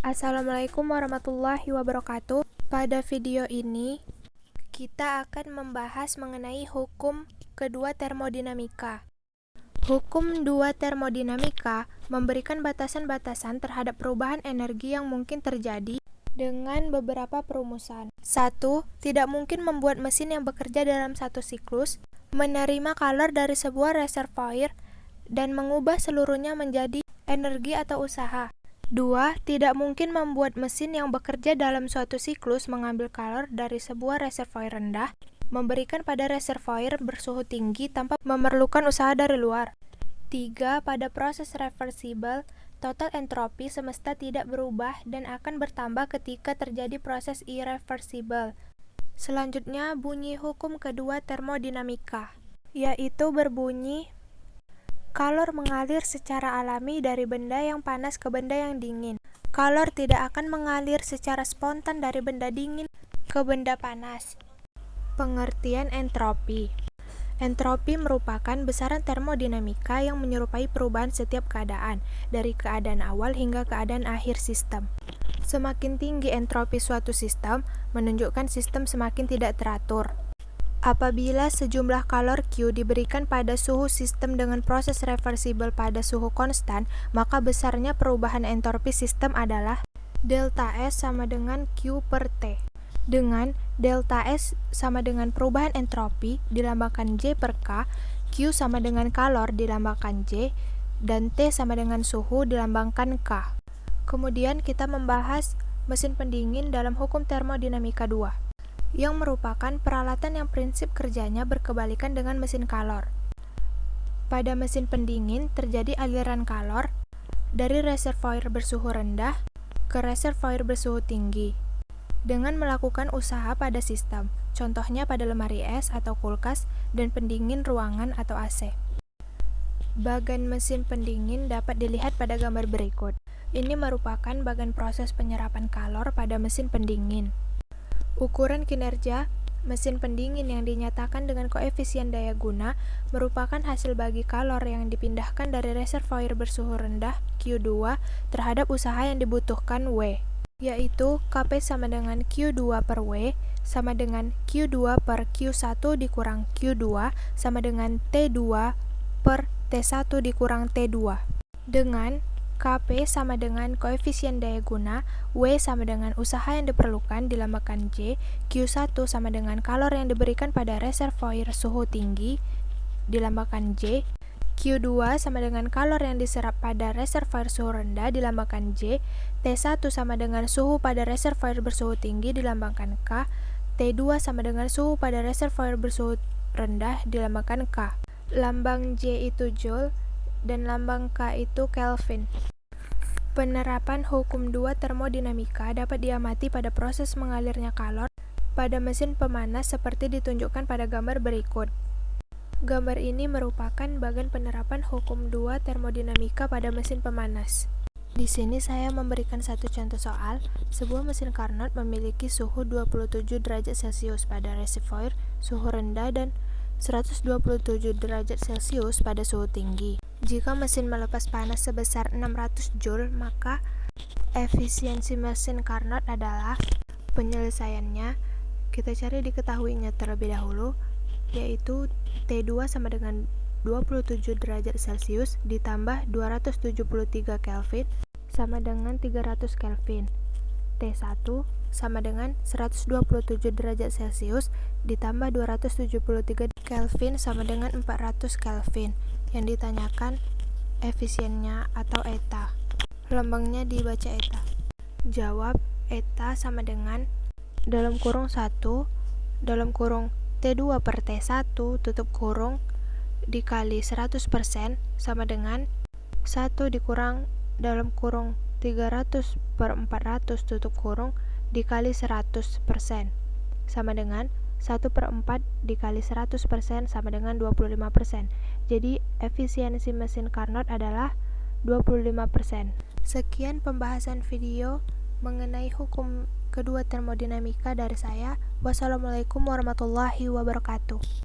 Assalamualaikum warahmatullahi wabarakatuh. Pada video ini, kita akan membahas mengenai hukum kedua termodinamika. Hukum dua termodinamika memberikan batasan-batasan terhadap perubahan energi yang mungkin terjadi dengan beberapa perumusan. 1. Tidak mungkin membuat mesin yang bekerja dalam satu siklus menerima kalor dari sebuah reservoir dan mengubah seluruhnya menjadi energi atau usaha. 2. Tidak mungkin membuat mesin yang bekerja dalam suatu siklus mengambil kalor dari sebuah reservoir rendah, memberikan pada reservoir bersuhu tinggi tanpa memerlukan usaha dari luar. 3. Pada proses reversible, total entropi semesta tidak berubah dan akan bertambah ketika terjadi proses irreversible. Selanjutnya, bunyi hukum kedua termodinamika, yaitu berbunyi kalor mengalir secara alami dari benda yang panas ke benda yang dingin. Kalor tidak akan mengalir secara spontan dari benda dingin ke benda panas. Pengertian entropi. Entropi merupakan besaran termodinamika yang menyerupai perubahan setiap keadaan, dari keadaan awal hingga keadaan akhir sistem. Semakin tinggi entropi suatu sistem, menunjukkan sistem semakin tidak teratur. Apabila sejumlah kalor Q diberikan pada suhu sistem dengan proses reversible pada suhu konstan, maka besarnya perubahan entropi sistem adalah delta S sama dengan Q per T. Dengan delta S sama dengan perubahan entropi dilambangkan J per K, Q sama dengan kalor dilambangkan J, dan T sama dengan suhu dilambangkan K. Kemudian kita membahas mesin pendingin dalam hukum termodinamika 2. Yang merupakan peralatan yang prinsip kerjanya berkebalikan dengan mesin kalor. Pada mesin pendingin terjadi aliran kalor dari reservoir bersuhu rendah ke reservoir bersuhu tinggi dengan melakukan usaha pada sistem, contohnya pada lemari es atau kulkas dan pendingin ruangan atau AC. Bagan mesin pendingin dapat dilihat pada gambar berikut. Ini merupakan bagan proses penyerapan kalor pada mesin pendingin. Ukuran kinerja mesin pendingin yang dinyatakan dengan koefisien daya guna merupakan hasil bagi kalor yang dipindahkan dari reservoir bersuhu rendah Q2 terhadap usaha yang dibutuhkan W, yaitu Kp sama dengan Q2 per W sama dengan Q2 per Q1 dikurang Q2 sama dengan T2 per T1 dikurang T2, dengan Kp sama dengan koefisien daya guna, W sama dengan usaha yang diperlukan dilambangkan J, Q1 sama dengan kalor yang diberikan pada reservoir suhu tinggi dilambangkan J, Q2 sama dengan kalor yang diserap pada reservoir suhu rendah dilambangkan J, T1 sama dengan suhu pada reservoir bersuhu tinggi dilambangkan K, T2 sama dengan suhu pada reservoir bersuhu rendah dilambangkan K. Lambang J itu Joule dan lambang K itu Kelvin. Penerapan hukum dua termodinamika dapat diamati pada proses mengalirnya kalor pada mesin pemanas seperti ditunjukkan pada gambar berikut. Gambar ini merupakan bagan penerapan hukum dua termodinamika pada mesin pemanas. Di sini saya memberikan satu contoh soal. Sebuah mesin Carnot memiliki suhu 27 derajat Celcius pada reservoir suhu rendah dan 127 derajat Celcius pada suhu tinggi. Jika mesin melepas panas sebesar 600 Joule, maka efisiensi mesin Carnot adalah, penyelesaiannya kita cari diketahuinya terlebih dahulu, yaitu T2 sama dengan 27 derajat Celcius ditambah 273 Kelvin sama dengan 300 Kelvin. T1 sama dengan 127 derajat Celcius ditambah 273 Kelvin sama dengan 400 Kelvin. Yang ditanyakan efisiennya atau eta. Lambangnya dibaca eta. Jawab, eta sama dengan dalam kurung 1 dalam kurung T2 per T1 tutup kurung dikali 100% sama dengan 1 dikurang dalam kurung 300 per 400 tutup kurung dikali 100% sama dengan 1 per 4 dikali 100% sama dengan 25%. Jadi efisiensi mesin Carnot adalah 25%. Sekian pembahasan video mengenai hukum kedua termodinamika dari saya. Wassalamualaikum warahmatullahi wabarakatuh.